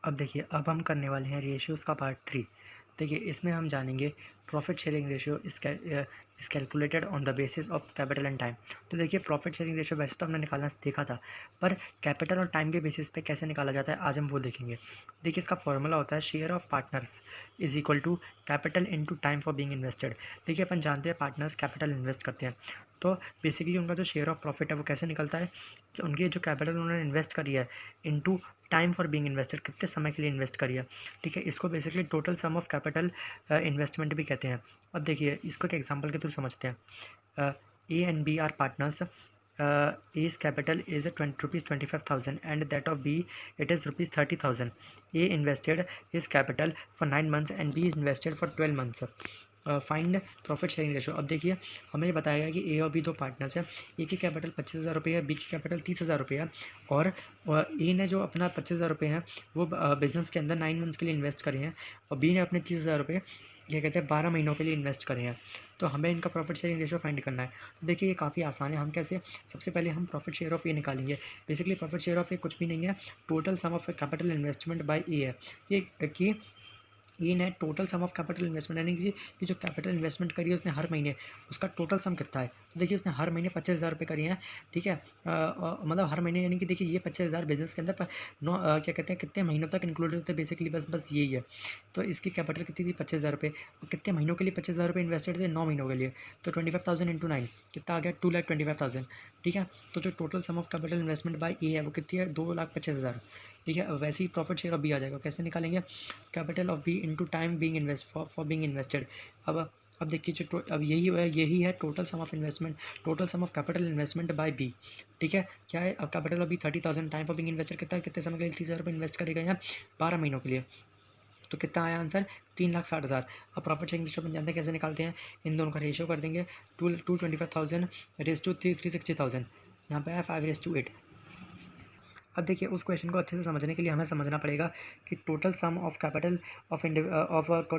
अब देखिए, अब हम करने वाले हैं रेशियोज़ का पार्ट 3। देखिए, इसमें हम जानेंगे profit sharing ratio is calculated on the basis of capital and time. तो देखिए, प्रॉफिट शेयरिंग रेशियो वैसे तो हमने निकालना देखा था, पर कैपिटल और टाइम के बेसिस पे कैसे निकाला जाता है आज हम वो देखेंगे। देखिए, इसका फॉर्मूला होता है share of partners is equal to capital into time for being invested. देखिए, अपन जानते हैं पार्टनर्स कैपिटल इन्वेस्ट करते हैं, तो बेसिकली उनका जो शेयर ऑफ प्रॉफिट है वो कैसे निकलता है कि उनकी जो कैपिटल उन्होंने इन्वेस्ट करी है into time for being invested, कितने समय के लिए इन्वेस्ट करी है। ठीक है, इसको basically total sum of capital investment भी कहते हैं। अब देखिए, इसको एक एग्जांपल के थ्रू समझते हैं। A and B are partners. A's capital is rupees 25,000 and that of B it is rupees 30,000. A invested his capital for 9 months and B is invested for 12 months. Find profit sharing ratio. अब देखिए, हमें बताया गया कि ए और B दो partners हैं। ए की कैपिटल 25,000 रुपये है, बी की कैपिटल 30,000 रुपये है, और ए ने जो अपना 25,000 रुपये हैं वो बिज़नेस के अंदर 9 मंथ्स के लिए इन्वेस्ट करे हैं, और बी ने अपने 30,000 रुपये क्या कहते हैं 12 महीनों के लिए इन्वेस्ट करे हैं। तो हमें इनका प्रॉफिट शेयरिंग रेशो फाइंड करना है। तो देखिए, ये काफ़ी आसान है। हम कैसे, सबसे पहले हम प्रॉफिट शेयर ऑफ ए निकालेंगे। Basically profit share of A कुछ भी नहीं है, total sum of capital investment by A है। ये कि ये net total sum of capital investment, यानी कि जो कैपिटल इन्वेस्टमेंट करी है उसने हर महीने, उसका टोटल सम कितना है। तो देखिए, उसने हर महीने 25,000 रुपये करी हैं। ठीक है, मतलब हर महीने, यानी कि देखिए ये 25,000 बिजनेस के अंदर क्या कहते हैं कितने महीनों तक इंक्लूडेड होते हैं, बेसिकली बस यही है। तो इसकी कैपिटल कितनी थी 25,000 रुपये, और कितने महीनों के लिए 25,000 रुपये इन्वेस्टेड थे, 9 महीनों के लिए। तो 25,000 इंटू 9 कितना आ गया, 2,25,000। ठीक है, तो जो total sum of capital investment by A है वो कितनी है, 2,25,000। ठीक है, वैसे ही प्रॉफिट शेयर ऑफ बी आ जाएगा। कैसे निकालेंगे, capital of B into time being invest for being invested. अब देखिए, जो अब यही है total sum of investment, total sum of capital investment by B. ठीक है, क्या है, अब capital of B 30,000, time for being invested कितना है, कितने समय के लिए 30,000 रुपये इन्वेस्ट करेगा यहाँ, 12 महीनों के लिए। तो कितना आया आंसर, 3,60,000। अब प्रॉफिट शेयरिंग रेशियो अपन जानते हैं कैसे निकालते हैं, इन दोनों का रेशियो कर देंगे, 225,000 रेस टू 360,000, यहाँ पे है 5:8। अब देखिए, उस क्वेश्चन को अच्छे से समझने के लिए हमें समझना पड़ेगा कि total sum of capital of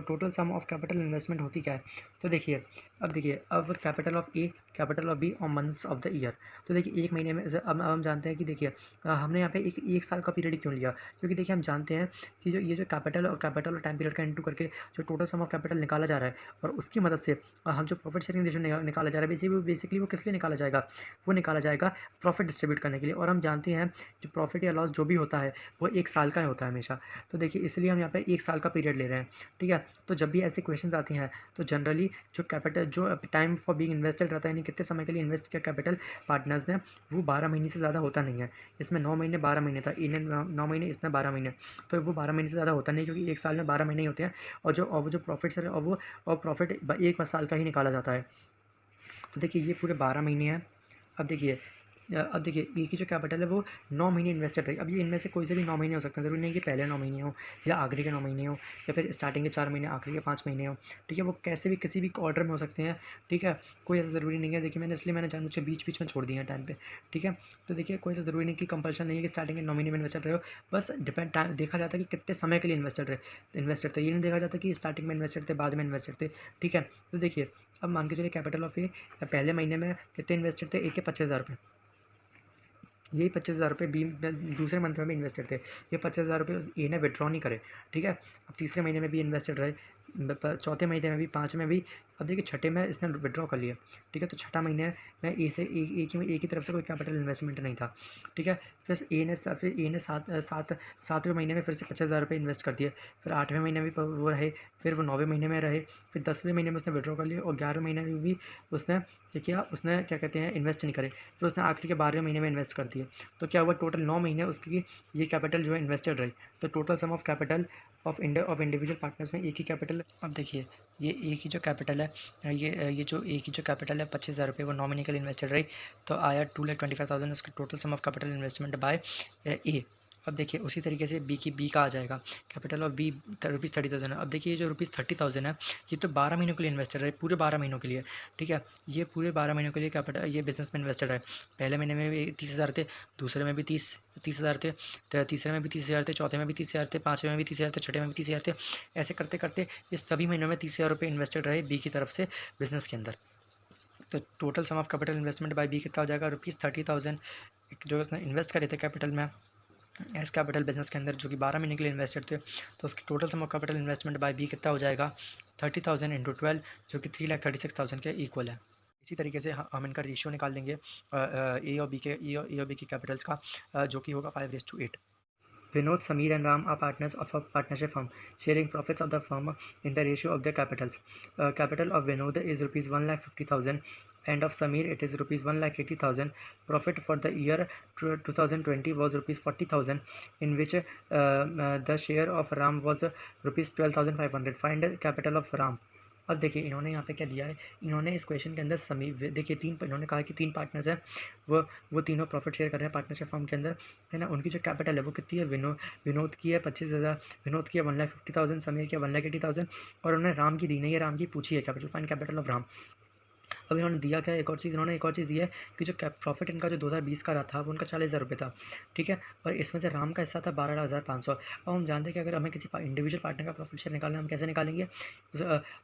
total sum of capital investment होती क्या है। तो देखिए, अब देखिए, अब capital of A, capital of B और मंथ्स ऑफ द ईयर। तो देखिए, एक महीने में अब हम जानते हैं कि देखिए, हमने यहाँ पे एक साल का पीरियड क्यों लिया, क्योंकि देखिए हम जानते हैं कि जो ये जो कैपिटल और टाइम पीरियड का इंटू करके जो टोटल सम ऑफ कैपिटल निकाला जा रहा है, और उसकी मदद से हम जो प्रॉफिट शेयरिंग रेशियो निकाला जा रहा है, बेसिकली वो किस लिए निकाला जाएगा, वो निकाला जाएगा प्रॉफिट डिस्ट्रीब्यूट करने के लिए। और हम जानते हैं जो प्रॉफिट या लॉस जो भी होता है वो 1 साल का होता है हमेशा। तो देखिए, इसलिए हम यहाँ पे 1 साल का पीरियड ले रहे हैं। ठीक है, तो जब भी ऐसे क्वेश्चंस आती हैं तो जनरली जो टाइम फॉर बीइंग इन्वेस्टेड रहता है, यानी कितने समय के लिए इन्वेस्ट किया कैपिटल पार्टनर्स ने, वो 12 महीने से ज़्यादा होता नहीं है। इसमें 9 महीने 12 महीने था, इन्हें 9 महीने, इसने 12 महीने, तो वो 12 महीने से ज़्यादा होता नहीं, क्योंकि 1 साल में 12 महीने ही होते हैं। और वो जो प्रॉफिट्स है, और प्रॉफिट 1 साल का ही निकाला जाता है। तो देखिए, ये पूरे 12 महीने हैं। अब देखिए ए की जो कैपिटल है वो 9 महीने इन्वेस्टेड रही। अब ये इनमें से कोई से भी 9 महीने हो सकते हैं, ज़रूरी नहीं कि पहले 9 महीने हो, या आखिरी के 9 महीने हो, या फिर स्टार्टिंग के 4 महीने, आखिरी के 5 महीने हो। ठीक है, वो कैसे भी किसी भी ऑर्डर में हो सकते हैं। ठीक है, कोई ऐसा ज़रूरी नहीं है। देखिए, मैंने जानबूझ के बीच बीच में छोड़ दिया है टाइम पे। ठीक है, तो देखिए, कोई ऐसा ज़रूरी नहीं कि कंपल्शन नहीं है कि स्टार्टिंग के 9 महीने में इन्वेस्टेड रहे हो। बस डिपेंड टाइम देखा जाता है कि कितने समय के लिए इन्वेस्टेड थे। ये नहीं देखा जाता कि स्टार्टिंग में इन्वेस्टेड थे, बाद में इन्वेस्टेड थे। ठीक है, तो देखिए, अब मान के चलिए कैपिटल ऑफ ए पहले महीने में कितने इन्वेस्टेड थे, ए के 25,000 रुपये। यही 25,000 रुपये बी दूसरे मंथ में भी इन्वेस्टेड थे। ये 25,000 रुपये ए ने विड्रॉ नहीं करे। ठीक है, अब तीसरे महीने में भी इन्वेस्टेड रहे, चौथे महीने में भी, 5 में भी। अब देखिए, छठे में इसने विड्रॉ कर लिया। ठीक है, तो छठा महीने में ए की तरफ से कोई कैपिटल इन्वेस्टमेंट नहीं था। ठीक है, फिर ए ने सातवें महीने में फिर से 50,000 रुपये इन्वेस्ट कर दिए। फिर 8वें महीने में भी वो रहे, फिर वो 9वें महीने में रहे, फिर 10वें महीने में उसने विड्रॉ कर लिया, और 11वें महीने में भी उसने उसने क्या कहते हैं इन्वेस्ट नहीं करे। फिर उसने आखिरी के 12वें महीने में इन्वेस्ट कर दिए। तो क्या हुआ, टोटल 9 महीने उसकी ये कैपिटल जो है इन्वेस्टेड रही। तो total sum of capital of individual partners में ए की कैपिटल, अब देखिए, ये ए की जो कैपिटल है, ये जो ए की जो कैपिटल है 25,000 रुपये, वो नॉमिनिकल इन्वेस्टेड रही। तो आया 2,25,000 उसका total sum of capital investment by A. अब देखिए, उसी तरीके से बी का आ जाएगा, कैपिटल ऑफ बी रुपीज़ 30,000 है। अब देखिए, ये जो रुपीज़ 30,000 है, ये तो 12 महीनों के लिए इन्वेस्टेड है, पूरे 12 महीनों के लिए। ठीक है, ये पूरे 12 महीनों के लिए कैपिटल ये बिजनेस में इन्वेस्टेड है। पहले महीने में भी 30,000 थे, दूसरे में भी 30,000 थे, तीसरे में भी 30,000 थे, चौथे में भी 30,000 थे, पाँचवें में भी 30,000 थे, छठे में भी 30,000 थे। ऐसे करते करते ये सभी महीनों में 30,000 रुपये इन्वेस्टेड रहे बी की तरफ से बिजनेस के अंदर। तो total sum of capital investment by B कितना हो जाएगा, रुपीज़ 30,000 जो उसने इन्वेस्ट करे थे कैपिटल में, एस कैपिटल बिजनेस के अंदर जो कि 12 महीने के लिए इन्वेस्टेड थे, तो उसकी total sum of capital investment by B कितना हो जाएगा 30,000 इंटू 12 जो कि 3,36,000 के इक्वल है। इसी तरीके से हम इनका रेशियो निकाल लेंगे ए और बी के ए और बी की कैपिटल्स का, जो कि होगा 5:8। Vinod, Sameer, and Ram are partners of a partnership firm, sharing profits of the firm in the ratio of their capitals. Capital of Vinod is rupees 1,50,000, and of Sameer it is rupees 1,80,000. Profit for the year 2020 was rupees 40,000, in which the share of Ram was rupees 12,500. Find capital of Ram. अब देखिए इन्होंने यहाँ पे क्या दिया है, इन्होंने इस क्वेश्चन के अंदर समीर देखिए इन्होंने कहा कि 3 पार्टनर्स हैं, वो तीनों प्रॉफिट शेयर कर रहे हैं पार्टनरशिप फर्म के अंदर, है ना। उनकी जो कैपिटल है वो कितनी है, विनोद की है 25,000, विनोद की है 1,50,000, समीर की है 1,80,000, और उन्होंने राम की दी नहीं है, राम की पूछी है capital, find capital of Ram. अब इन्होंने दिया क्या, एक और चीज़ इन्होंने एक और चीज़ दी है कि जो प्रॉफिट इनका जो 2020 का रहा था वो उनका 40,000 रुपये था, ठीक है, और इसमें से राम का हिस्सा था 12,500। अब हम जानते हैं कि अगर हमें किसी इंडिविजुअल पार्टनर का प्रॉफिट शेयर निकालना है, हम कैसे निकालेंगे,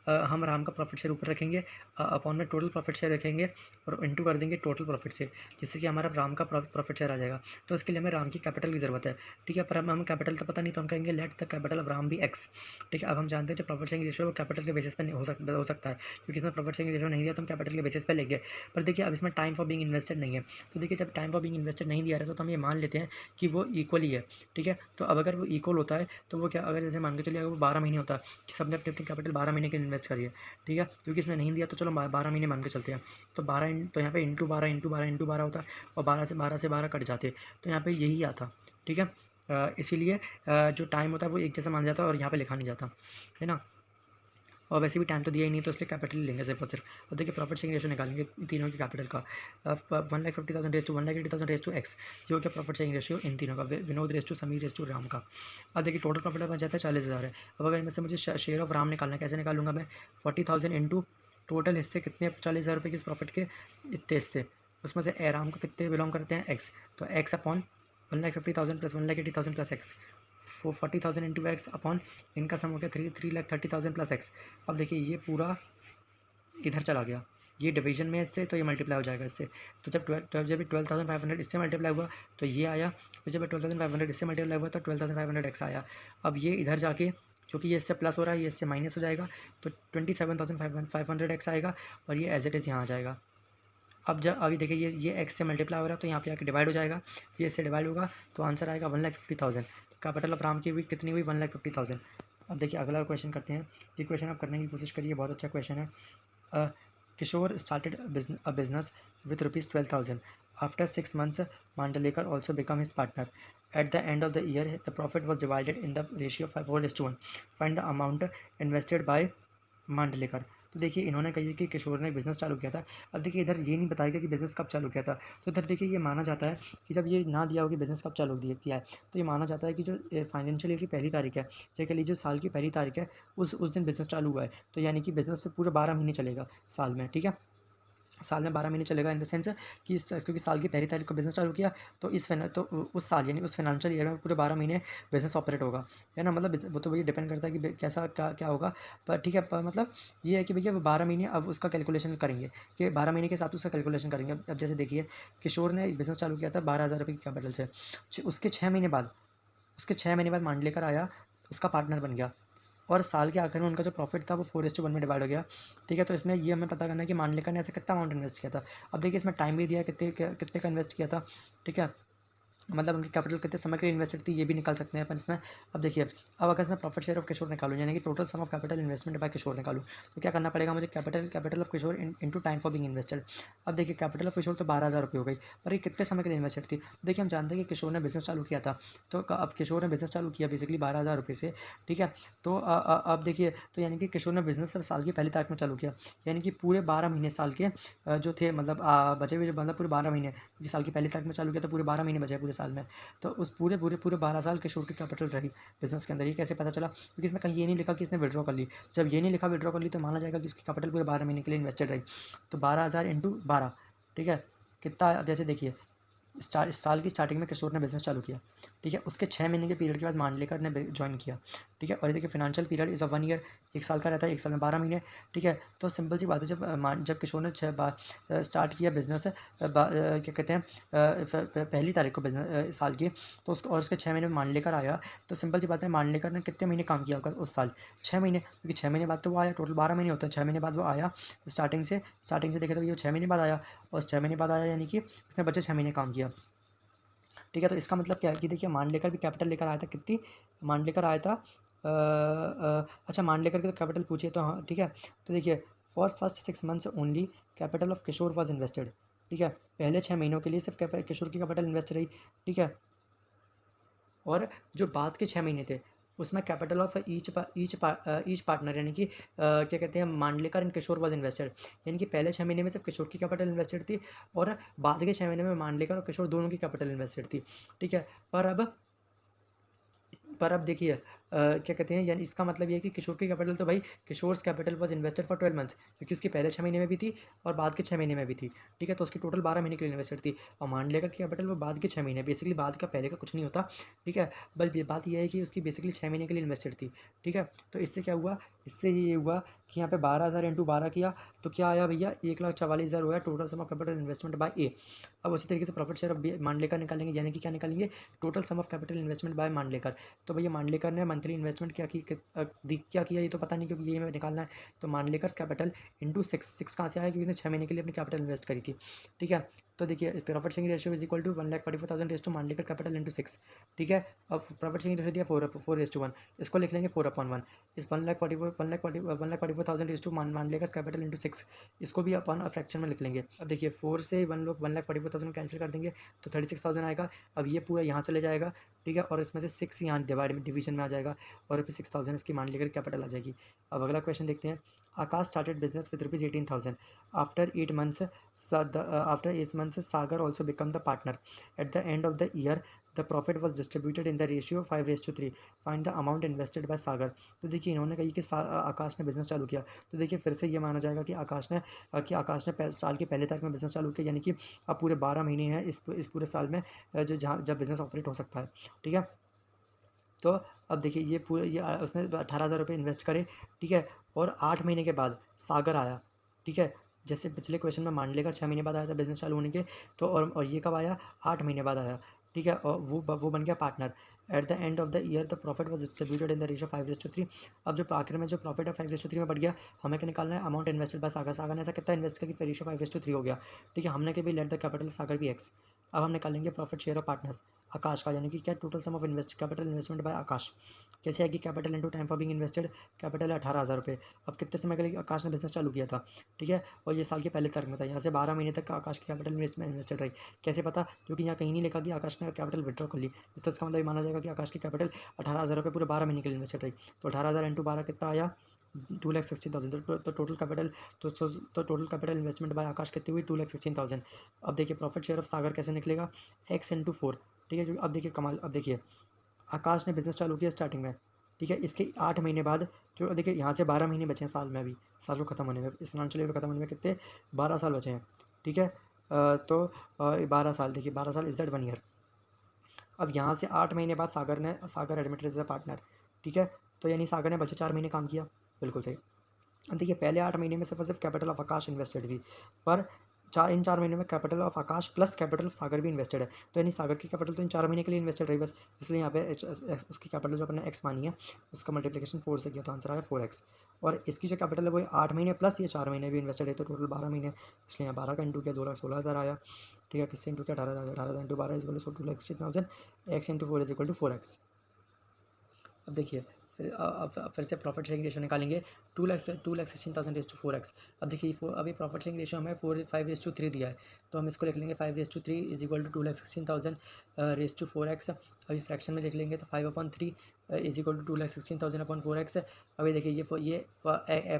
हम राम का प्रॉफिट शेयर ऊपर रखेंगे, अपॉन में टोटल प्रॉफिट शेयर रखेंगे और इंटू कर देंगे टोटल प्रॉफिट से, जिससे कि हमारा राम का प्रॉफिट शेयर आ जाएगा। तो इसके लिए हमें राम की कैपिटल की ज़रूरत है, ठीक है, पर हम कैपिटल तो पता नहीं, तो हम कहेंगे late the capital of Ram भी एक्स, ठीक है। अब हम जानते हैं जो प्रॉफिट शेयरिंग रेशियो वो कैपिटल के बेसिस पर हो सकता है, क्योंकि इसमें प्रॉफिट शेयरिंग रेशियो नहीं दिया तो हम कैपिटल के बेसिस पर लेंगे। पर देखिए अब इसमें टाइम फॉर बीइंग इन्वेस्टेड नहीं है, तो देखिए जब टाइम फॉर बीइंग इन्वेस्टेड नहीं दिया रहा तो हम ये मान लेते हैं कि वो इक्वल ही है, ठीक है। तो अब अगर वो इक्वल होता है तो वो क्या, अगर जैसे मान के चलिए अगर वो 12 महीने होता है कि सबने अपनी अपनी कैपिटल 12 महीने के इन्वेस्ट करिए, ठीक है, क्योंकि इसमें नहीं दिया तो चलो 12 महीने मान के चलते हैं, तो 12 तो यहाँ पे इंटू 12 इंटू 12 इंटू 12 होता है, और 12 से 12 कट जाते, तो यहाँ पे यही आता, ठीक है। इसीलिए जो टाइम होता है वो एक जैसा मान जाता है और यहाँ पे लिखा नहीं जाता, है ना। और वैसे भी टाइम तो दिया ही नहीं, तो इसलिए कैपिटल लेंगे सिर्फ और सिर्फ। और देखिए प्रॉफिट शेयरिंग रेशियो निकालेंगे तीनों की कैपिटल का, 1,50,000 is to 1,80,000 is to x, ये हो गया प्रॉफिट शेयरिंग रेशियो इन तीनों का, Vinod is to Sameer is to Ram का। अब देखिए टोटल प्रॉफिट बन जाता है 40,000 है। अब अगर इनमें से मुझे शेयर ऑफ राम निकालना है, कैसे निकालूंगा मैं, 40,000 इंटू टोटल हिस्से कितने 40,000 रुपये के इस प्रॉफिट के, इतने हिस्से, उसमें से ए राम को कितने बिलोंग करते हैं एक्स, तो x upon 1,50,000 plus 1,80,000 plus x, 40,000 into x upon इनका सम हो गया 3,30,000 प्लस एक्स। अब देखिए ये पूरा इधर चला गया, ये डिवीजन में इससे, तो ये मल्टीप्लाई हो जाएगा इससे, तो जब 12,500 इससे मल्टीप्लाई हुआ तो ये आया, फिर जब 12,500 इससे मल्टीप्लाई हुआ तो 12,500 एक्स आया। अब ये इधर जाके, क्योंकि ये इससे प्लस हो रहा है, ये इससे माइनस हो जाएगा, तो 27,500 एक्स आएगा, और ये एज इट इज़ यहाँ आ जाएगा। अब जब अभी देखिए ये एक्स से मल्टीप्लाई हो रहा है, तो यहाँ पे आके डिवाइड हो जाएगा, ये इससे डिवाइड होगा, तो आंसर आएगा 1,50,000। कैपिटल ऑफ राम की हुई कितनी हुई 1,50,000। अब देखिए अगला क्वेश्चन करते हैं, ये क्वेश्चन आप करने की कोशिश करिए, बहुत अच्छा क्वेश्चन है। Kishore started a business with rupees 12,000. After 6 months, Mandalekar also became his partner. At the end of the year, the profit was divided in the ratio of 4:1. Find the amount invested by Mandalekar. तो देखिए इन्होंने कही कि किशोर ने business चालू किया था। अब देखिए इधर ये नहीं बताएगा कि बिज़नेस कब चालू किया था, तो इधर देखिए ये माना जाता है कि जब ये ना दिया हो कि बिज़नेस कब चालू किया है, तो ये माना जाता है कि जो फाइनेंशियल ईयर की पहली तारीख है, या कह लीजिए साल की पहली तारीख है, उस दिन बिज़नेस चालू हुआ है, तो यानी कि बिज़नेस पे पूरे 12 महीने चलेगा साल में, ठीक है। साल में 12 महीने चलेगा इन द सेंस कि क्योंकि साल की पहली तारीख को बिज़नेस चालू किया, तो तो उस साल यानी उस फाइनेंशियल ईयर में पूरे 12 महीने बिज़नेस ऑपरेट होगा, है ना। मतलब वो तो भैया डिपेंड करता है कि कैसा क्या क्या होगा, पर ठीक है, पर मतलब ये है कि भैया वो 12 महीने अब उसका कैलकुलेशन करेंगे कि 12 महीने के हिसाब से उसका कैलकुलेशन करेंगे। अब जैसे देखिए किशोर ने बिज़नेस चालू किया था 12,000 रुपये की कैपिटल से, उसके 6 महीने बाद मांडलेकर आया, उसका पार्टनर बन गया, और साल के आखिर में उनका जो प्रॉफिट था वो 4:1 में डिवाइड हो गया, ठीक है। तो इसमें ये हमें पता करना है कि मांडलेकर ने ऐसा कितना अमाउंट इन्वेस्ट किया था। अब देखिए इसमें टाइम भी दिया कितने का इन्वेस्ट किया था, ठीक है, मतलब उनकी कैपिटल कितने समय के लिए इन्वेस्टेड थी ये भी निकाल सकते हैं अपन इसमें। अब देखिए अब अगर इसमें प्रॉफिट शेयर ऑफ किशोर निकालूँ, यानी कि total sum of capital investment by Kishore निकालूँ, तो क्या करना पड़ेगा मुझे, capital of Kishore into time for being invested. अब देखिए कैपिटल ऑफ किशोर तो 12,000 रुपये हो गई, पर ये कितने समय के लिए इन्वेस्टेड थी। देखिए हम जानते हैं कि किशोर ने बिजनेस चालू किया था, तो अब किशोर ने बिजनेस चालू किया बेसिकली 12,000 रुपये से, ठीक है। तो अब देखिए तो यानी कि किशोर ने बिजनेस साल की पहली तारीख में चालू किया, यानी कि पूरे 12 महीने साल के जो थे, मतलब बचे हुए जो मतलब पूरे 12 महीने, क्योंकि साल की पहली तारीख में चालू किया तो पूरे 12 महीने बचे पूरे साल में, तो उस पूरे 12 साल किशोर की कैपिटल रही बिजनेस के अंदर। ये कैसे पता चला, क्योंकि इसमें कहीं ये नहीं लिखा कि इसने विड्रॉ कर ली, जब ये नहीं लिखा विड्रॉ कर ली तो माना जाएगा कि उसकी कैपिटल पूरे 12 महीने के लिए इन्वेस्टेड रही, तो 12,000 इंटू 12, ठीक है, कितना। अब जैसे देखिए इस साल की स्टार्टिंग में किशोर ने बिजनेस चालू किया, ठीक है, उसके 6 महीने के पीरियड के बाद मांडलेकर ने ज्वाइन किया, ठीक है। और ये देखिए financial period is of 1 year, 1 साल का रहता है, 1 साल में 12 महीने, ठीक है। तो सिंपल सी बात है, जब किशोर ने स्टार्ट किया बिजनेस, क्या कहते हैं, पहली तारीख को बिजनेस साल की, तो उसको और उसके 6 महीने में मान लेकर आया, तो सिंपल सी बात है, मान लेकर ने कितने महीने काम किया होगा उस साल? 6 महीने, क्योंकि 6 महीने बाद तो वो आया, टोटल 12 महीने होते हैं, 6 महीने बाद वो आया स्टार्टिंग से देखे तो ये 6 महीने बाद आया, और 6 महीने बाद आया यानी कि उसने बचे 6 महीने काम किया, ठीक है। तो इसका मतलब क्या है कि देखिए मान लेकर भी कैपिटल लेकर आया था, कितनी मान लेकर आया था, अच्छा मान लेकर के तो कैपिटल पूछिए तो हाँ, ठीक है। तो देखिए for first 6 months only capital of Kishore was invested, ठीक है। पहले 6 महीनों के लिए सिर्फ किशोर की कैपिटल इन्वेस्ट रही, ठीक है। और जो बाद के 6 महीने थे उसमें कैपिटल ऑफ ईच पार्टनर यानी कि क्या कहते हैं, Mandlekar and Kishore was invested, यानी कि पहले 6 महीने में सिर्फ किशोर की कैपिटल इन्वेस्टेड थी, और बाद के 6 महीने में मांडलेकर और किशोर दोनों की कैपिटल इन्वेस्टेड थी, ठीक है। पर अब देखिए क्या कहते हैं, यानी इसका मतलब ये है कि किशोर की कैपिटल तो भाई Kishore's capital was invested for 12 months, क्योंकि उसकी पहले 6 महीने में भी थी और बाद के 6 महीने में भी थी, ठीक है। तो उसकी टोटल 12 महीने के लिए इन्वेस्टेड थी, और मांडलेकर की कैपिटल वो बाद के 6 महीने, बेसिकली बाद का पहले का कुछ नहीं होता, ठीक है। बस ये बात यह है कि उसकी बेसिकली 6 महीने के लिए इन्वेस्टेड थी, ठीक है। तो इससे क्या हुआ, इससे ये हुआ कि यहाँ पे 12,000 इंटू 12 किया तो क्या आया भैया, 1,44,000 हुआ total sum of capital investment by A. अब उसी तरीके से प्रॉफिट शेयर ऑफ मांडलेकर निकालेंगे, यानी कि क्या निकालेंगे, total sum of capital investment by Mandlekar. तो भैया मांडलेकर ने मंथली इन्वेस्टमेंट क्या किया ये तो पता नहीं, क्योंकि ये हमें निकालना है। तो मांडलेकर कैपिटल इंटू 6 कहाँ से आया, क्योंकि उसने 6 महीने के लिए अपनी कैपिटल इन्वेस्ट करी थी, ठीक है। तो देखिए profit sharing ratio is equal to 1,44,000 रेस टू मांडलेकर कैपिटल इंटू 6, ठीक है। अब प्रॉफिट शेयरिंग रेशियो दिया 4:1, इसको लिख लेंगे 4/1, इस 1,44,000 रेस टू मांडलेकर कैपिटल इंटू 6, इसको भी अपन फ्रैक्शन में लिख लेंगे। अब देखिए 4 से 1,44,000 कैंसिल कर देंगे तो 36,000 आएगा। अब ये पूरा यहाँ चले जाएगा, ठीक है, और इसमें से 6 यहाँ डिवीजन में आ जाएगा, और फिर 6,000 इसकी मान लेकर कैपिटल आ जाएगी। अब अगला क्वेश्चन देखते हैं। Akash started business with ₹18,000 after 8 months Sagar also become the partner at the end of the year the profit was distributed in the ratio 5:3, find the amount invested by Sagar. तो देखिए इन्होंने कही कि आकाश ने बिजनेस चालू किया, तो देखिए फिर से ये माना जाएगा कि आकाश ने साल की पहले तारीख में बिजनेस चालू किया, यानी कि अब पूरे 12 महीने हैं इस पूरे साल में, जो जहाँ जब बिजनेस ऑपरेट हो सकता है, ठीक है। तो अब देखिए ये उसने 18,000 रुपये इन्वेस्ट करे, ठीक है। और 8 महीने के बाद सागर आया, ठीक है। जैसे पिछले क्वेश्चन में मांडलेकर 6 महीने बाद आया था बिजनेस चालू होने के, तो और ये कब आया, 8 महीने बाद आया, ठीक है। और वो बन गया partner. At the end of the year the profit was distributed in the ratio 5:3। अब जो आखिर में जो प्रॉफिट है 5:3 में बढ़ गया, हमें क्या निकालना है, अमाउंट इन्वेस्टेड बाय सागर ने ऐसा कितना इन्वेस्ट किया कि रेशियो 5:3 हो गया, ठीक है। हमने कि भी let the capital of Sagar भी एक्स। अब हम निकालेंगे profit share of partners Akash का, यानी कि क्या total sum of capital investment by Akash, कैसे आएगी, capital into time for being invested, capital है 18,000 रुपये। अब कितने समय के लिए आकाश ने बिजनेस चालू किया था, ठीक है, और ये साल के पहले तारीख में था, यहाँ से 12 महीने तक आकाश की कैपिटल इन्वेस्टेड रही। कैसे पता, क्योंकि यहाँ कहीं नहीं लिखा कि आकाश ने कैपिटल विड्रॉ कर ली, तो इसका मतलब ये माना जाएगा कि आकाश की कैपिटल 18,000 रुपये पूरे 12 महीने के लिए इन्वेस्टेड रही। तो 18,000 इंटू 12 कितना आया, 2,60,000। तो टोटल कैपिटल तो टोटल कैपिटल इन्वेस्टमेंट बाय आकाश कितनी हुई, 2,16,000। अब देखिए प्रॉफिट शेयर ऑफ सागर कैसे निकलेगा, x इंटू 4, ठीक है। अब देखिए कमाल, अब देखिए आकाश ने बिजनेस चालू किया स्टार्टिंग में, ठीक है। इसके 8 महीने बाद जो देखिए यहाँ से 12 महीने बचे हैं साल में, अभी साल को ख़त्म होने में, इस फाइनेंशियल ईयर खत्म होने में कितने 12 साल बचे हैं, ठीक है। तो 12 साल, देखिए 12 साल इज दैट 1 ईयर। अब यहाँ से 8 महीने बाद सागर एडमिटेड एज अ पार्टनर, ठीक है। तो यानी सागर ने बचे 4 महीने काम किया, बिल्कुल सही। अब देखिए पहले 8 महीने में सिर्फ और सिर्फ कैपिटल ऑफ आकाश इन्वेस्टेड थी, पर इन 4 महीने में capital of Akash plus capital of Sagar भी इन्वेस्टेड है, तो यानी सागर की कैपिटल तो इन 4 महीने के लिए इन्वेस्टेड रही बस, इसलिए यहाँ पे उसकी कैपिटल जो अपने एक्स मानी है उसका मल्टीप्लिकेशन 4 से किया, तो आंसर आया 4x। और इसकी जो कैपिटल है वो 8 महीने प्लस ये 4 महीने भी इन्वेस्टेड है, तो टोटल 12 महीने, इसलिए यहाँ 12 का इंटू किया 2,16,000 आया, ठीक है। किससे इंटू किया, 18,000 into 12 equal to 2,16,000, x into 4 is equal to 4x। अब देखिए फिर से प्रॉफिट शेयरिंग रेशियो निकालेंगे, 2,16,000 रेस टू 4x। अब देखिए अभी प्रॉफिट शेयरिंग रेशियो हमें 5:3 दिया है, तो हम इसको लिख लेंगे 5:3 is equal to 2,16,000 is to 4x। अभी फ्रैक्शन में लिख लेंगे तो 5/3 is equal to 2,16,000 upon 4x। अभी देखिए ये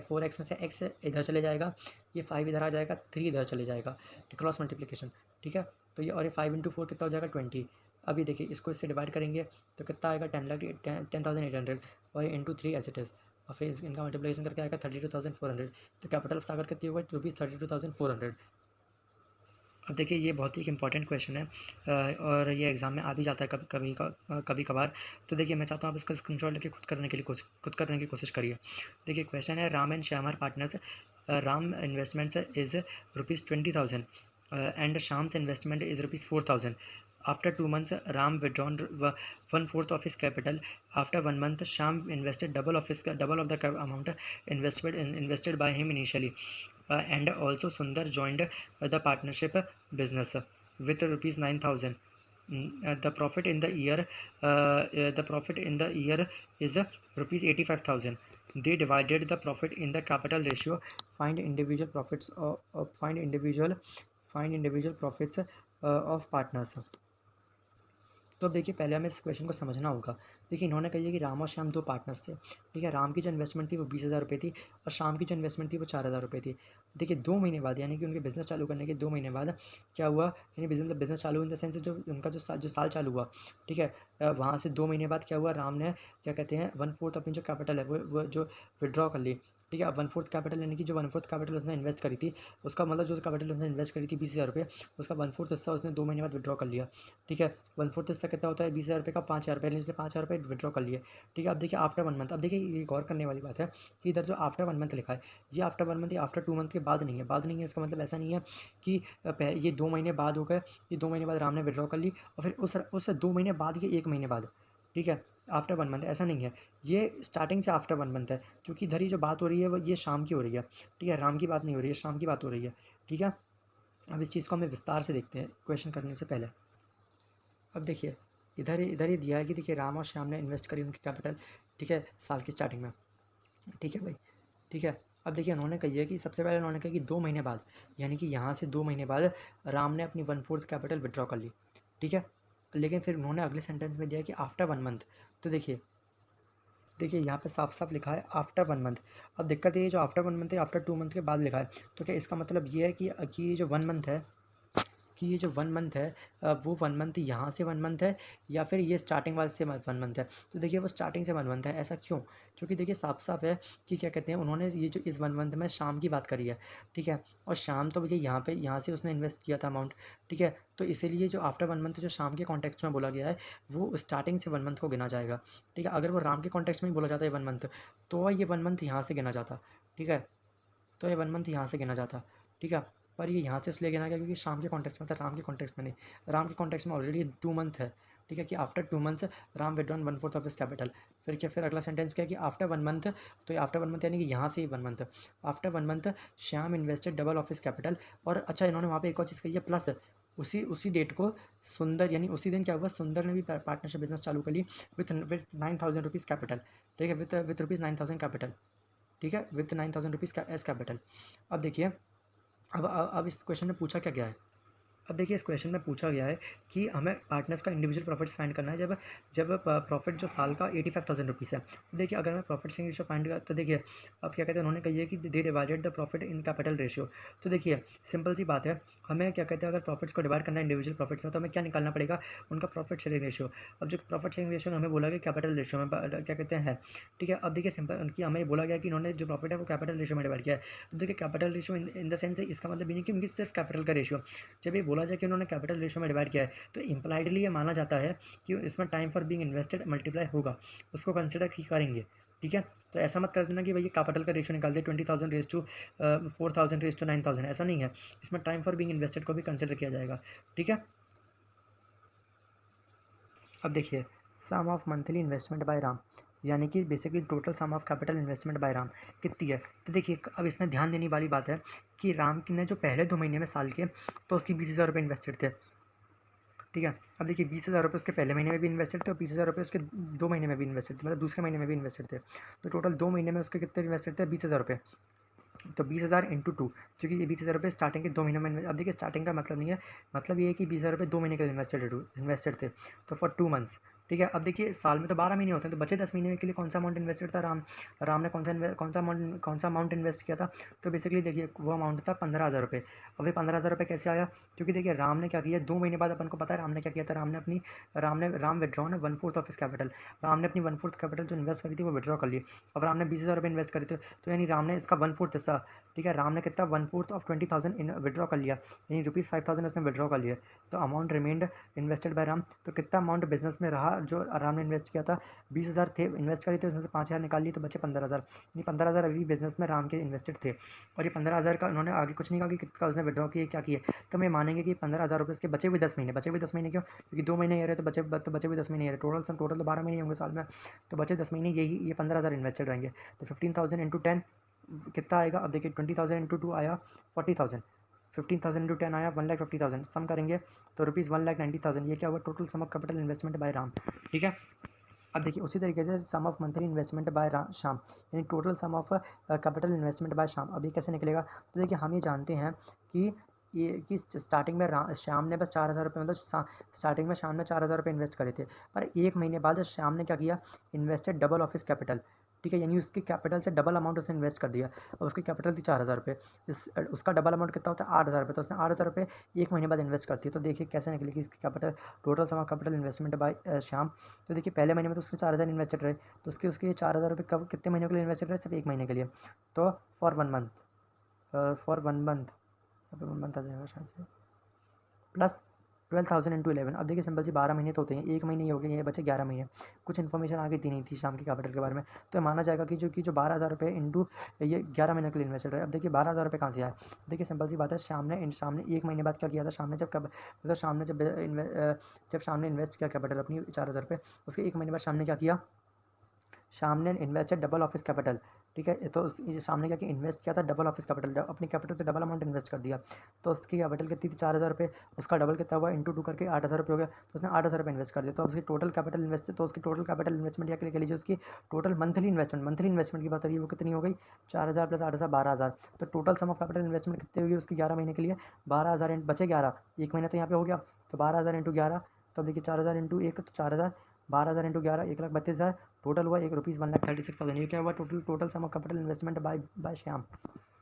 4x में से x इधर चले जाएगा, ये 5 इधर आ जाएगा, 3 इधर चले जाएगा, क्रॉस मल्टीप्लिकेशन, ठीक है। तो ये और ये 5 इंटू 4 कितना हो जाएगा 20। अभी देखिए इसको इससे डिवाइड करेंगे तो कितना आएगा 10,800 और इंटू 3 एज इट इज़, और फिर इनका मल्टीप्लिकेशन करके आएगा 32,400। तो कैपिटल ऑफ सागर कितनी होगा, ₹32,400। अब देखिए ये बहुत ही एक इम्पॉर्टेंट क्वेश्चन है और ये एग्ज़ाम में आ भी जाता है कभी कभार। तो देखिए मैं चाहता हूँ आप इसका स्क्रीनशॉट लेके खुद करने की कोशिश करिए। देखिए क्वेश्चन है, Ram and Shyam are partners, Ram investments is ₹20,000 and Shyam's investment is ₹4,000। After 2 months, Ram withdrawn one fourth of his capital. After 1 month, Sham invested double of the amount invested by him initially, and also Sundar joined the partnership business with rupees 9,000. The profit in the year is rupees 85,000. They divided the profit in the capital ratio. Find individual profits find individual profits of partners. तो अब देखिए पहले हमें इस question को समझना होगा। देखिए इन्होंने कही है कि राम और श्याम दो पार्टनर्स थे, ठीक है। राम की जो इन्वेस्टमेंट थी वो 20,000 रुपये थी और श्याम की जो इन्वेस्टमेंट थी वो 4,000 रुपये थी। देखिए 2 महीने बाद, यानी कि उनके बिज़नेस चालू करने के 2 महीने बाद क्या हुआ, यानी बिज़नेस चालू इन द सेंस जो उनका जो साल चालू हुआ, ठीक है। वहाँ से 2 महीने बाद क्या हुआ, राम ने क्या कहते हैं 1/4 अपनी जो कैपिटल है वो जो विड्रॉ कर ली, ठीक है। अब 1/4 कैपिटल यानी कि जो 1/4 कैपिटल उसने इन्वेस्ट करी थी, उसका मतलब जो कैपिटल उसने इन्वेस्ट करी थी 20,000 रुपये, उसका 1/4 हिस्सा उसने 2 महीने बाद विड्रॉ कर लिया, ठीक है। 1/4 हिस्सा कितना होता है 20,000 रुपये का, 5,000 रुपये, इसलिए 5,000 रुपये विड्रॉ कर लिए, ठीक है। अब देखिए आफ्टर 1 मंथ, अब देखिए ये गौर करने वाली बात है कि इधर जो आफ्टर 1 मंथ लिखा है, ये आफ्टर 1 मंथ या आफ्टर 2 मंथ के बाद नहीं है, इसका मतलब ऐसा नहीं है कि ये 2 महीने बाद हो गए, ये 2 महीने बाद राम ने विड्रॉ कर ली और फिर उस 2 महीने बाद ये 1 महीने बाद, ठीक है, आफ्टर 1 मंथ, ऐसा नहीं है। ये स्टार्टिंग से आफ्टर 1 मंथ है, क्योंकि इधर ही जो बात हो रही है वो ये शाम की हो रही है, ठीक है। राम की बात नहीं हो रही है, शाम की बात हो रही है, ठीक है। अब इस चीज़ को हमें विस्तार से देखते हैं क्वेश्चन करने से पहले। अब देखिए इधर ही दिया है कि देखिए राम और श्याम ने इन्वेस्ट करी उनकी कैपिटल, ठीक है, साल की स्टार्टिंग में, ठीक है भाई, ठीक है। अब देखिए उन्होंने कही है कि सबसे पहले उन्होंने कहा कि 2 महीने बाद, यानी कि यहाँ से 2 महीने बाद राम ने अपनी 1/4 कैपिटल विड्रॉ कर ली, ठीक है। लेकिन फिर उन्होंने अगले सेंटेंस में दिया कि आफ्टर 1 मंथ। तो देखिए यहाँ पे साफ साफ लिखा है आफ्टर 1 मंथ। अब दिक्कत ये है, जो आफ्टर 1 मंथ है आफ्टर 2 मंथ के बाद लिखा है, तो क्या इसका मतलब ये है कि ये जो 1 मंथ है, वो 1 मंथ यहाँ से 1 मंथ है, या फिर ये स्टार्टिंग वाले से 1 मंथ है। तो देखिए वो स्टार्टिंग से 1 मंथ है, ऐसा क्यों? क्योंकि देखिए साफ साफ है कि क्या कहते हैं, उन्होंने ये जो इस 1 मंथ में शाम की बात करी है, ठीक है। और शाम तो भैया यहाँ से उसने इन्वेस्ट किया था अमाउंट, ठीक है। तो इसीलिए जो आफ्टर 1 मंथ जो शाम के कॉन्टेक्स्ट में बोला गया है, वो स्टार्टिंग से 1 मंथ को गिना जाएगा, ठीक है। अगर वो राम के कॉन्टेक्स्ट में ही बोला जाता है 1 मंथ, तो ये 1 मंथ यहाँ से गिना जाता, ठीक है। तो ये 1 मंथ यहाँ से गिना जाता, ठीक है। पर ये यहाँ से इसलिए गिना गया क्योंकि शाम के कॉन्टेक्स्ट में था, राम के कॉन्टेक्स्ट में नहीं। राम के कॉन्टेक्स्ट में ऑलरेडी 2 मंथ है, ठीक है, कि after 2 months Ram withdrawn 1/4 of his capital. फिर अगला सेंटेंस क्या है कि आफ्टर 1 मंथ, तो आफ्टर 1 मंथ यानी कि यहाँ से ही 1 month, after 1 month Shyam invested double of his capital. और अच्छा इन्होंने वहाँ पे एक और चीज़ कही है प्लस, उसी डेट को सुंदर, यानी उसी दिन क्या हुआ, सुंदर ने भी पार्टनरशिप बिजनेस चालू कर ली विथ 9,000 रुपीज़ कैपिटल, ठीक है, विथ रुपीज़ 9,000 कैपिटल, ठीक है, विथ 9,000 रुपीज़ का एस कैपिटल। अब देखिए अब इस क्वेश्चन में पूछा क्या गया है। अब देखिए इस क्वेश्चन में पूछा गया है कि हमें पार्टनर्स का इंडिविजुअल प्रॉफिट्स फाइंड करना है, जब प्रॉफिट जो साल का 85,000 रुपीज़ है। तो देखिए अगर मैं प्रॉफिट शेयरिंग रेशियो फाइंड कर, तो देखिए अब क्या कहते हैं, उन्होंने कही है कि they divided the profit in capital ratio. तो देखिए सिंपल सी बात है, हमें क्या कहते हैं, अगर प्रॉफिट्स को डिवाइड करना है इंडिविजुअल प्रॉफिट्स में, तो हमें क्या निकालना पड़ेगा, उनका प्रॉफिट शेयरिंग रेशियो। अब जो प्रॉफिट शेयरिंग रेशियो हमें बोला गया कैपिटल रेशियो में क्या कहते हैं, ठीक है। अब देखिए सिंपल उनकी हमें बोला गया कि इन्होंने जो प्रॉफिट है वो कैपिटल रेशियो में डिवाइड किया है। अब देखिए capital ratio in the sense इसका मतलब ये नहीं कि उनकी सिर्फ कैपिटल का रेशियो। जब ये बोला जाए कि उन्होंने कैपिटल रेशियो में डिवाइड किया है, तो इम्प्लाइडली ये माना जाता है कि इसमें time for being invested multiply होगा, उसको कंसिडर ही करेंगे, ठीक है। तो ऐसा मत कर देना कि भैया कैपिटल का रेशियो निकाल दे 20,000 रेज टू 4,000 रेज टू 9,000, ऐसा नहीं है। इसमें टाइम फॉर बीइंग इन्वेस्टेड को भी कंसिडर किया जाएगा, ठीक है। अब देखिए sum of monthly investment by Ram, यानी कि basically total sum of capital investment by Ram कितनी है। तो देखिए अब इसमें ध्यान देने वाली बात है कि राम की ने जो पहले 2 महीने में साल के, तो उसकी 20,000 रुपये इन्वेस्टेड थे, ठीक है। अब देखिए 20,000 रुपये उसके पहले महीने में भी इन्वेस्टेड थे और 20,000 रुपये उसके 2 महीने में भी इन्वेस्टेड थे, मतलब दूसरे महीने में भी इन्वेस्टेड थे। तो टोटल 2 महीने में उसके कितने इन्वेस्टेड थे, 20,000 रुपये। तो 20,000 इंटू 2, क्योंकि ये 20,000 रुपये स्टार्टिंग के 2 महीनों में अब देखिए स्टार्टिंग का मतलब नहीं है, मतलब ये है कि 20,000 रुपये 2 महीने के लिए इन्वेस्टेड थे, तो फॉर 2 मंथ्स, ठीक है। अब देखिए साल में तो 12 महीने होते हैं, तो बचे 10 महीने के लिए कौन सा अमाउंट इन्वेस्टेड था राम ने कौन सा अमाउंट इन्वेस्ट किया था। तो बेसिकली देखिए वो अमाउंट था 15,000 रुपये। अब ये 15,000 रुपये कैसे आया, क्योंकि देखिए राम ने क्या किया 2 महीने बाद, अपन को पता है राम ने क्या किया था। राम विड्रॉ ना 1/4 ऑफ हिस कैपिटल। राम ने अपनी 1/4 कैपिटल जो इन्वेस्ट करी थी वो विड्रॉ कर ली। अब राम ने 20,000 रुपये इन्वेस्ट करे थे, तो यानी राम ने इसका 1/4 हिस्सा, ठीक है, राम ने कितना 1/4 ऑफ 20,000 इन विड्रॉ कर लिया, यानी ₹5,000 उसने विड्रॉ कर लिया। तो amount remained invested bye Ram, तो कितना अमाउंट बिजनेस में रहा जो राम ने इन्वेस्ट किया था। 20,000 थे इन्वेस्ट करी, तो उसमें से 5,000 निकाल लिए, तो बचे 15,000, यानी 15,000 अभी बिजनेस में राम के इन्वेस्टेड थे। और ये 15,000 का उन्होंने आगे कुछ नहीं कहा कि कितना उसने विड्रॉ किए क्या किए। तो हम ये मानेंगे कि 15,000 रुपये उसके बचे हुए 10 महीने, क्यों, क्योंकि 2 महीने ये रहे, तो बचे हुए 10 महीने ये रहे, टोटल तो 12 महीने होंगे साल में, तो बचे 10 महीने यही ये 15,000 इन्वेस्टेड रहेंगे। तो 15,000 इंटू 10 कितना आएगा। अब देखिए 20,000 इंटू 2 आया 40,000, 15,000 इंटू 10 आया 1,50,000, सम करेंगे तो ₹1,90,000। ये क्या हुआ, total sum of capital investment by Ram, ठीक है। अब देखिए उसी तरीके से sum of monthly investment by Shyam, यानी total sum of capital investment by Shyam. अब ये कैसे निकलेगा, तो देखिए हम ये जानते हैं कि स्टार्टिंग में श्याम ने बस 4,000 रुपये, मतलब स्टार्टिंग में श्याम ने 4,000 रुपये इन्वेस्ट करे थे, पर 1 महीने बाद श्याम ने क्या किया, invested double of his capital, ठीक है, यानी उसकी कैपिटल से डबल अमाउंट उसने इन्वेस्ट कर दिया। और उसकी कैपिटल थी 4,000 रुपये, उसका डबल अमाउंट कितना होता है 8,000 रुपये, तो उसने 8,000 रुपये 1 महीने बाद इन्वेस्ट करती है। तो देखिए कैसे निकलेगी इसकी capital, total sum of capital investment by Shyam. तो देखिए पहले महीने में तो उसके 4,000 इन्वेस्टेड रहे, तो उसके 4,000 रुपये कब कितने महीने के लिए इन्वेस्टेड रहे, सिर्फ 1 महीने के लिए। तो फॉर वन मंथ आ जाएगा शायद से, प्लस 12,000 इंटू 11। अब देखिए सिंपल सी 12 महीने तो होते हैं, 1 महीने ही हो गए, ये बचे 11 महीने। कुछ इन्फॉर्मेशन आगे दी नहीं थी शाम की कैपिटल के बारे में, तो माना जाएगा कि जो 12,000 रुपये इंटू ये 11 महीने के लिए इन्वेस्टेड है। अब देखिए 12,000 रुपये कहाँ से आया, देखिए सिंपल सी बात है, शाम ने 1 महीने बाद क्या किया था, जब शाम ने इन्वेस्ट किया कैपिटल अपनी 4,000 रुपये, उसके 1 महीने बाद शाम ने क्या किया, शाम ने invested double of his capital, ठीक है। तो सामने क्या कि इन्वेस्ट किया था डबल ऑफ हिस कैपिटल, अपनी कैपिटल से डबल अमाउंट इन्वेस्ट कर दिया। तो उसकी कैपिटल कितनी थी 4,000 रुपये, उसका डबल कितना हुआ इंटू 2 करके 8,000 रुपये हो गया, तो उसने 8,000 रुपये इन्वेस्ट कर दिया। तो उसकी टोटल कैपिटल इन्वेस्टमेंट या कह लीजिए उसकी टोटल मंथली इन्वेस्टमेंट की बात रही है, वो कितनी हो गई 4,000 प्लस 8,000 12,000। तो total sum of capital investment कितनी होगी उसकी 11 महीने के लिए, 12,000 बचे 11, 1 महीने तो यहाँ पे हो गया, तो 12,000 इंटू 11, तो देखिए 4,000 इंटू 1 तो 4,000, 12,000 इंटू 11 1,32,000, टोटल हुआ ₹1,36,000। ये क्या हुआ, total sum of capital investment by Shyam.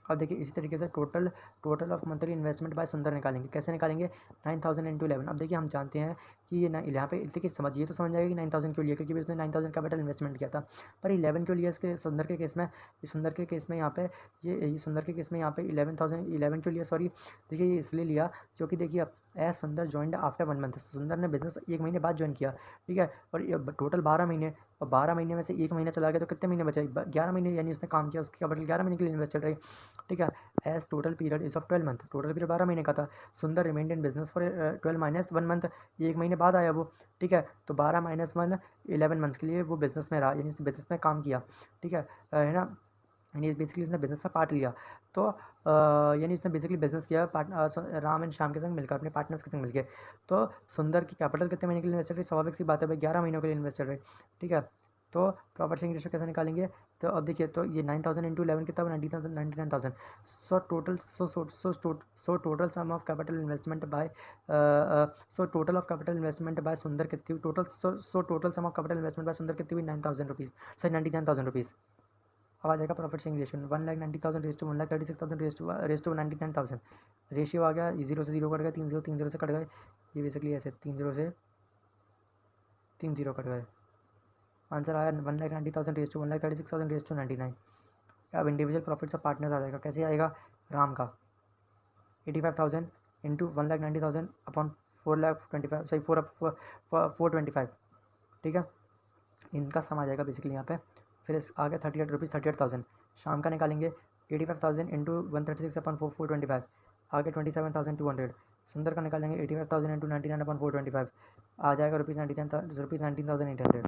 और देखिए इसी तरीके से total of monthly investment bye सुंदर निकालेंगे, कैसे निकालेंगे 9,000 इंटू 11। अब देखिए हम जानते हैं कि ये यहाँ पे देखिए समझिए तो समझ जाएगा कि 9,000 क्यों लिया, क्योंकि उसने 9,000 कैपिटल इन्वेस्टमेंट किया था, पर 11 क्यों लिया इसके सुंदर के केस में, यहाँ पे सुंदर के केस में यहाँ पे 11 क्यों लिया, सॉरी देखिए ये इसलिए लिया क्योंकि देखिए एज सुंदर ज्वाइंड आफ्टर 1 मंथ, सुंदर ने बिजनेस 1 महीने बाद ज्वाइन किया, ठीक है, और ये टोटल 12 महीने, और 12 महीने में से 1 महीना चला गया, तो कितने महीने बचे 11 महीने, यानी उसने काम किया, उसकी कैपिटल 11 महीने के लिए इन्वेस्टेड रही, ठीक है। As total period is of 12 month, total period 12 महीने का था, Sundar remained in business for 12 minus 1 month, 1 महीने बाद आया वो, ठीक है, तो 12 माइनस 1 11 मंथ्स के लिए वो बिजनेस में रहा, यानी उसने बिजनेस में काम किया, ठीक है ना, यानी बेसिकली उसने बिजनेस में पार्ट लिया। तो यानी उसने बेसिकली बिजनेस किया राम एंड श्याम के संग मिलकर, अपने पार्टनर्स के संग मिलकर। तो सुंदर की कैपिटल कितने महीने के लिए इन्वेस्टेड रही, स्वाभाविक सी बात है भाई 11 महीनों के लिए इन्वेस्टेड रही, ठीक है। तो प्रॉफिट शेयरिंग रेशो कैसे निकालेंगे, तो अब देखिए तो ये 9,000 इंटू 11 कितना 99,000। So total sum of capital investment bye सुंदर कितनी हुई, total sum of capital investment bye सुंदर कितनी हुई 9,000 रुपीज़, सॉरी 99,000 रुपीज़। अब आ जाएगा profit sharing ratio 1,90,000 is to 1,36,000 is to 99,000, ratio आ गया, 0 से 0 कट गए, 3 0 से कट गए, ये बेसिकली ऐसे 3 0 से 3 0 कट गए, आंसर आया 1,90,000 रेस टू 1,36,000 रेस टू 99। अब इंडिविजुअल प्रॉफिट्स ऑफ पार्टनर्स आ जाएगा, कैसे आएगा, राम का 85,000 इंटू 1,90,000 अपॉन 4,25 सही 425, ठीक है, इनका सम आ जाएगा बेसिकली यहाँ पे। फिर आ गया 38,000, शाम का निकालेंगे 85,000 इंटू 136 अपॉन 425, आगे 27,200, सुंदर का निकालेंगे 85,000 इंटू 99 अपॉन 425, आ जाएगा ₹19,800।